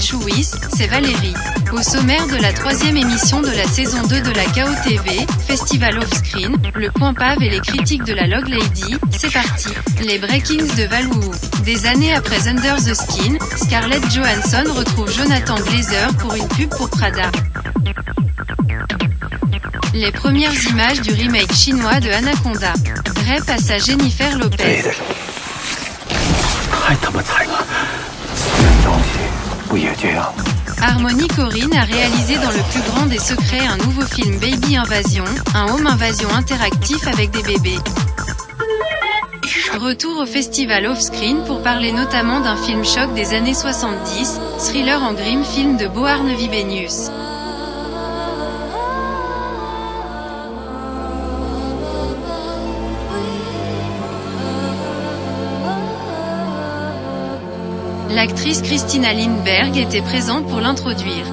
Chouis, c'est Valérie. Au sommaire de la 3e émission de la saison 2 de la KOTV, Festival Offscreen, le point pave et les critiques de la Log Lady, c'est parti. Les Breakings de Valou. Des années après Under the Skin, Scarlett Johansson retrouve Jonathan Glazer pour une pub pour Prada. Les premières images du remake chinois de Anaconda. Ray passe à Jennifer Lopez. Harmony Korine a réalisé dans le plus grand des secrets un nouveau film Baby Invasion, un home invasion interactif avec des bébés. Retour au festival Offscreen pour parler notamment d'un film choc des années 70, thriller en grim film de Boarne Vibenius. L'actrice Christina Lindberg était présente pour l'introduire.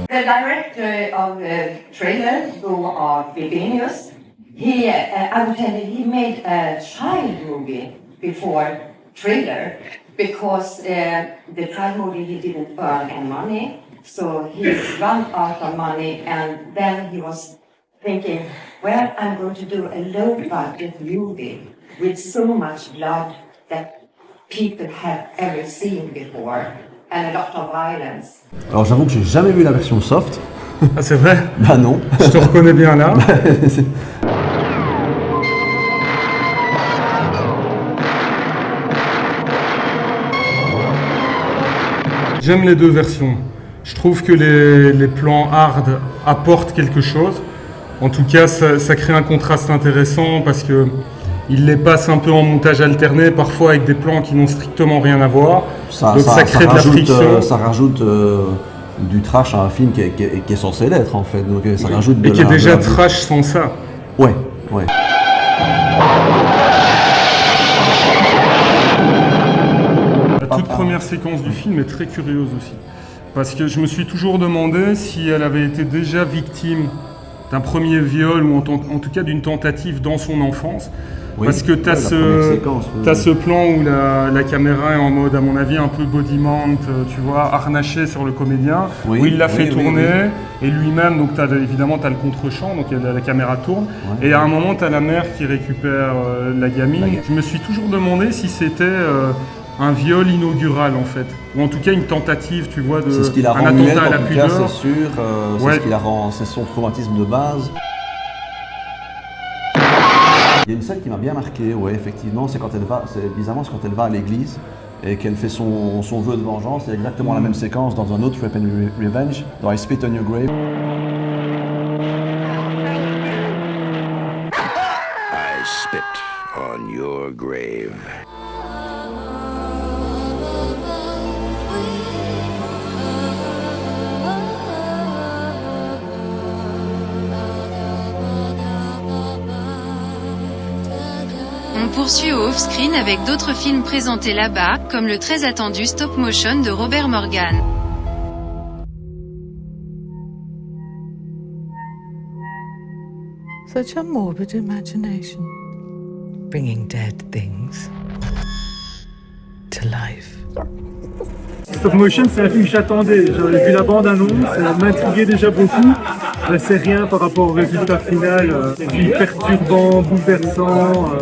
The director of the trailer, Bo Vibenius, I would tell you, he made a child movie before trailer because the child movie he didn't earn any money, so he ran out of money, and then he was thinking, well, I'm going to do a low-budget movie with so much blood that people have ever seen before, and a lot of violence. Alors j'avoue que j'ai jamais vu la version soft. Ah c'est vrai? Bah non. Je te reconnais bien là. J'aime les deux versions. Je trouve que les plans hard apportent quelque chose. En tout cas, ça crée un contraste intéressant parce que il les passe un peu en montage alterné, parfois avec des plans qui n'ont strictement rien à voir. Donc ça crée de la friction. Ça rajoute du trash à un film qui est censé l'être en fait. Donc ça rajoute et qui est déjà trash sans ça. Ouais. La toute première séquence du film est très curieuse aussi. Parce que je me suis toujours demandé si elle avait été déjà victime d'un premier viol ou en tout cas d'une tentative dans son enfance. Oui, parce que tu as ce plan où la caméra est en mode, à mon avis, un peu body mount, tu vois, harnaché sur le comédien, où il l'a fait tourner, et lui-même, donc évidemment, tu as le contre-champ, donc la caméra tourne, et à un moment, tu as la mère qui récupère la gamine. Je me suis toujours demandé si c'était un viol inaugural, en fait, ou en tout cas une tentative, tu vois, c'est ce qui la rend un attentat à la pudeur. C'est sûr, c'est ce qui la rend, c'est son traumatisme de base. Il y a une scène qui m'a bien marqué, ouais, effectivement, c'est quand elle va, bizarrement, c'est quand elle va à l'église et qu'elle fait son vœu de vengeance. C'est exactement la même séquence dans un autre Rape and Revenge, dans I Spit on Your Grave. I spit on your grave. On poursuit au off-screen avec d'autres films présentés là-bas, comme le très attendu Stop Motion de Robert Morgan. Such a morbid imagination, bringing dead things to life. Stop Motion, c'est un film que j'attendais. J'avais vu la bande-annonce, ça m'intriguait déjà beaucoup. Mais c'est rien par rapport au résultat final. Film perturbant, bouleversant,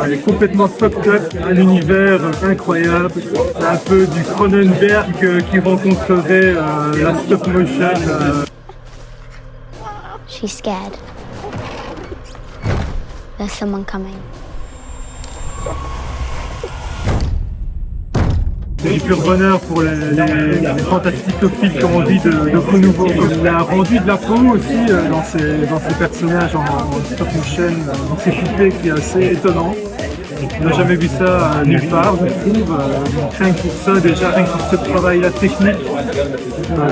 il est complètement fucked up, un univers incroyable. C'est un peu du Cronenberg qui rencontrerait la Stop Motion. She's scared. There's someone coming. C'est du pur bonheur pour les fantasticophiles qui ont envie de renouveau. Il a rendu de la peau aussi dans ses personnages en stop motion, dans ses poupées qui est assez étonnant. On n'a jamais vu ça nulle part, je trouve. Rien que pour ça, déjà, rien que pour ce travail-là technique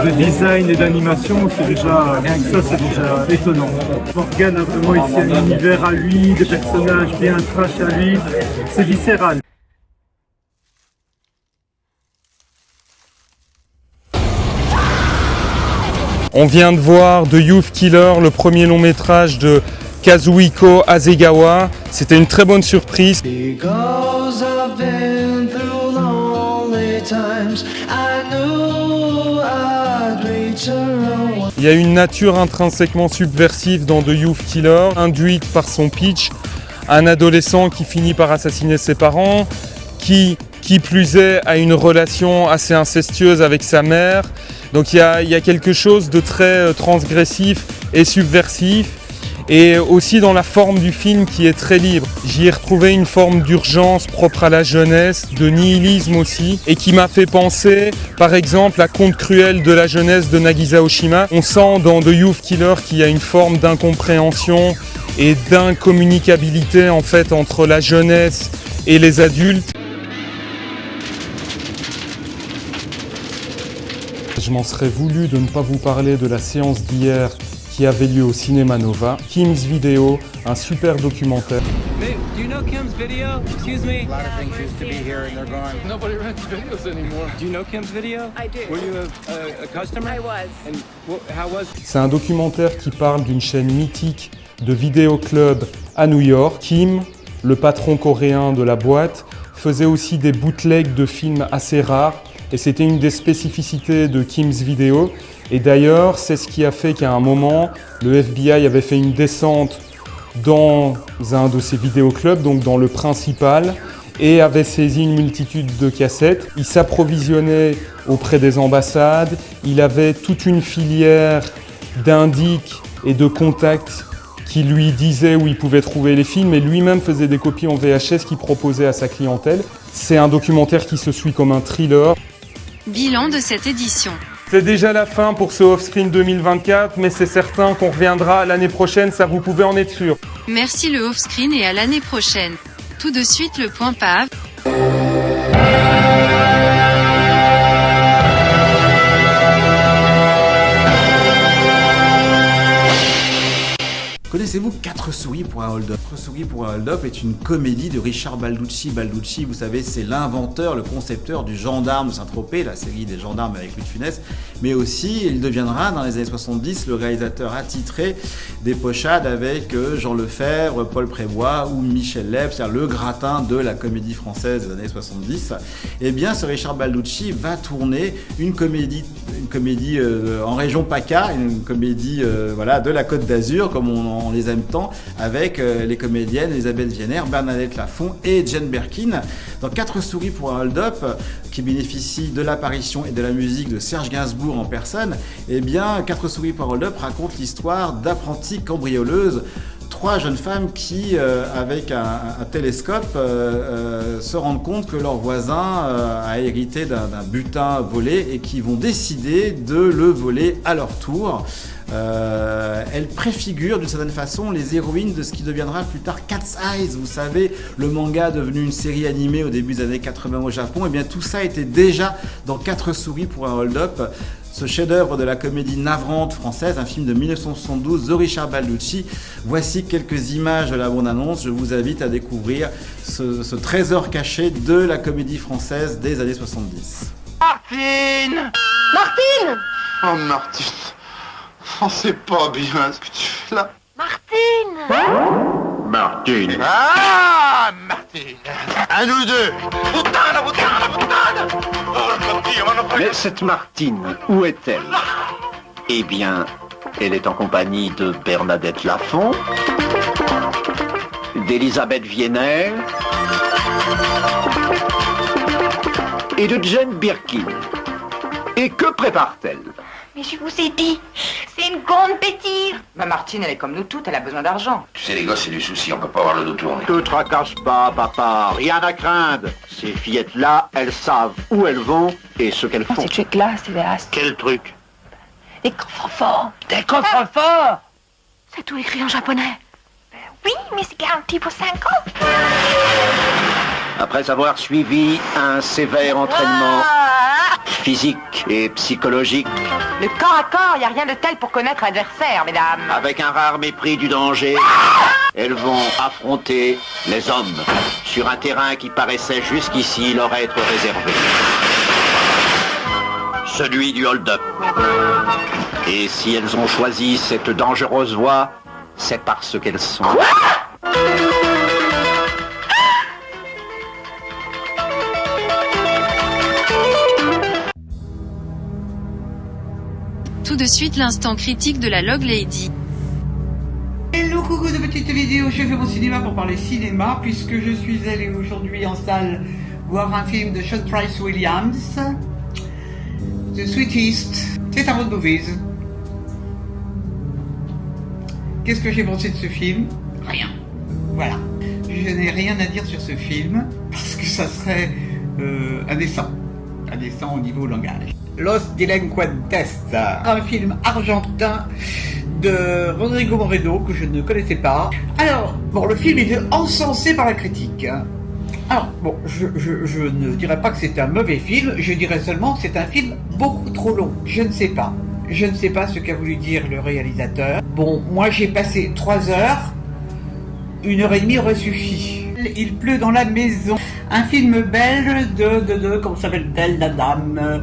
de design et d'animation, c'est déjà, rien que ça, c'est déjà étonnant. Morgan a vraiment ici un univers à lui, des personnages bien trash à lui, c'est viscéral. On vient de voir The Youth Killer, le premier long métrage de Kazuhiko Hasegawa. C'était une très bonne surprise. Because I've been through lonely times, I knew Il y a une nature intrinsèquement subversive dans The Youth Killer, induite par son pitch, un adolescent qui finit par assassiner ses parents, qui plus est a une relation assez incestueuse avec sa mère. Donc il y a quelque chose de très transgressif et subversif. Et aussi dans la forme du film qui est très libre. J'y ai retrouvé une forme d'urgence propre à la jeunesse, de nihilisme aussi, et qui m'a fait penser, par exemple, à Conte cruel de la jeunesse de Nagisa Oshima. On sent dans The Youth Killer qu'il y a une forme d'incompréhension et d'incommunicabilité en fait entre la jeunesse et les adultes. Je m'en serais voulu de ne pas vous parler de la séance d'hier qui avait lieu au Cinéma Nova. Kim's Video, un super documentaire. Hey, do you know Kim's Video? Excuse me. A lot of things used to be here and they're gone. Nobody rents videos anymore. Do you know Kim's Video? I do. Were you a customer? I was. And how was? C'est un documentaire qui parle d'une chaîne mythique de vidéoclub à New York. Kim, le patron coréen de la boîte, faisait aussi des bootlegs de films assez rares. Et c'était une des spécificités de Kim's Video. Et d'ailleurs, c'est ce qui a fait qu'à un moment, le FBI avait fait une descente dans un de ses vidéoclubs, donc dans le principal, et avait saisi une multitude de cassettes. Il s'approvisionnait auprès des ambassades, il avait toute une filière d'indices et de contacts qui lui disaient où il pouvait trouver les films, et lui-même faisait des copies en VHS qu'il proposait à sa clientèle. C'est un documentaire qui se suit comme un thriller. Bilan de cette édition. C'est déjà la fin pour ce Offscreen 2024, mais c'est certain qu'on reviendra l'année prochaine, ça vous pouvez en être sûr. Merci le Offscreen et à l'année prochaine. Tout de suite le point PAV. Connaissez-vous 4 souris pour un hold-up? 4 souris pour un hold-up est une comédie de Richard Balducci. Balducci, vous savez, c'est l'inventeur, le concepteur du Gendarme de Saint-Tropez, la série des gendarmes avec Louis de Funès, mais aussi il deviendra dans les années 70 le réalisateur attitré des pochades avec Jean Lefebvre, Paul Prébois ou Michel Leb, c'est-à-dire le gratin de la comédie française des années 70. Eh bien, ce Richard Balducci va tourner une comédie en région PACA, une comédie de la Côte d'Azur, comme on les aime tant, avec les comédiennes Elisabeth Vienner, Bernadette Lafont et Jane Birkin. Dans 4 souris pour un hold-up, qui bénéficie de l'apparition et de la musique de Serge Gainsbourg en personne, eh bien, 4 souris pour un hold-up raconte l'histoire d'apprenties cambrioleuses. 3 jeunes femmes qui, avec un télescope, se rendent compte que leur voisin a hérité d'un butin volé et qui vont décider de le voler à leur tour. Elles préfigurent d'une certaine façon les héroïnes de ce qui deviendra plus tard Cat's Eyes. Vous savez, le manga devenu une série animée au début des années 80 au Japon. Et bien tout ça était déjà dans 4 souris pour un hold-up. Ce chef-d'œuvre de la comédie navrante française, un film de 1972 de Richard Balducci. Voici quelques images de la bande-annonce. Je vous invite à découvrir ce trésor caché de la comédie française des années 70. Martine! Martine! Oh Martine! Oh, c'est pas bien ce que tu fais là. Martine! Martine! Ah, Martine! À nous deux! Mais cette Martine, où est-elle? Eh bien, elle est en compagnie de Bernadette Lafont, d'Elisabeth Vienner et de Jane Birkin. Et que prépare-t-elle? Mais je vous ai dit, c'est une grande bêtise. Ma Martine, elle est comme nous toutes, elle a besoin d'argent. Tu sais, les gosses, c'est du souci, on peut pas avoir le dos tourné. Ne tracasse pas, papa, rien à craindre. Ces fillettes-là, elles savent où elles vont et ce qu'elles font. Ces trucs-là, c'est des as. Quel truc? Des coffres-forts. Des coffres-forts. C'est tout écrit en japonais. Oui, mais c'est garanti pour 5 ans. Après avoir suivi un sévère entraînement physique et psychologique. Le corps à corps, y a rien de tel pour connaître l'adversaire, mesdames. Avec un rare mépris du danger, elles vont affronter les hommes sur un terrain qui paraissait jusqu'ici leur être réservé. Celui du hold-up. Et si elles ont choisi cette dangereuse voie, c'est parce qu'elles sont... tout de suite l'instant critique de la Log Lady. Hello, coucou de petite vidéo, je fais mon cinéma pour parler cinéma, puisque je suis allé aujourd'hui en salle voir un film de Sean Price Williams, The Sweetest. C'est un road movies. Qu'est-ce que j'ai pensé de ce film? Rien. Voilà. Je n'ai rien à dire sur ce film, parce que ça serait indécent au niveau langage. Los Delinquentes, un film argentin de Rodrigo Moreno que je ne connaissais pas. Alors, bon, le film est encensé par la critique. Alors, bon, je ne dirais pas que c'est un mauvais film, je dirais seulement que c'est un film beaucoup trop long. Je ne sais pas ce qu'a voulu dire le réalisateur. Bon, moi j'ai passé 3 heures, 1h30 aurait suffi. Il pleut dans la maison. Un film belge comment s'appelle-t-elle la dame?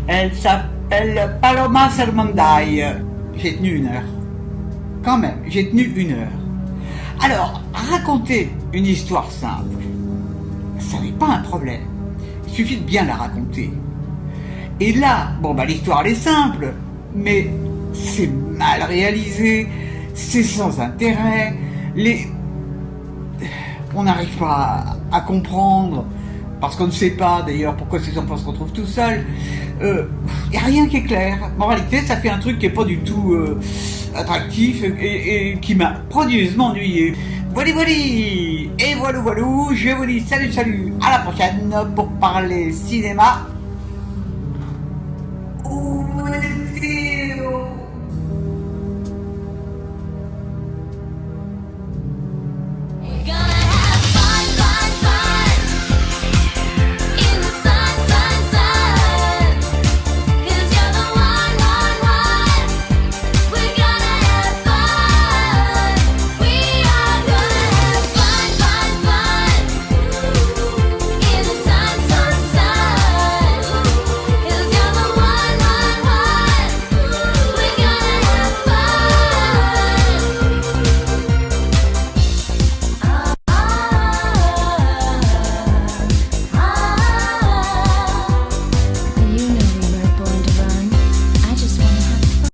Elle s'appelle Paloma Sermonday. J'ai tenu 1 heure. Quand même, j'ai tenu 1 heure. Alors, raconter une histoire simple, ça n'est pas un problème. Il suffit de bien la raconter. Et là, bon bah l'histoire elle est simple, mais c'est mal réalisé, c'est sans intérêt, on n'arrive pas à comprendre, parce qu'on ne sait pas d'ailleurs pourquoi ces enfants se retrouvent tout seuls. Il n'y a rien qui est clair. En réalité, ça fait un truc qui n'est pas du tout attractif et qui m'a prodigieusement ennuyé. Voilà. Et voilà, je vous dis salut, à la prochaine pour parler cinéma.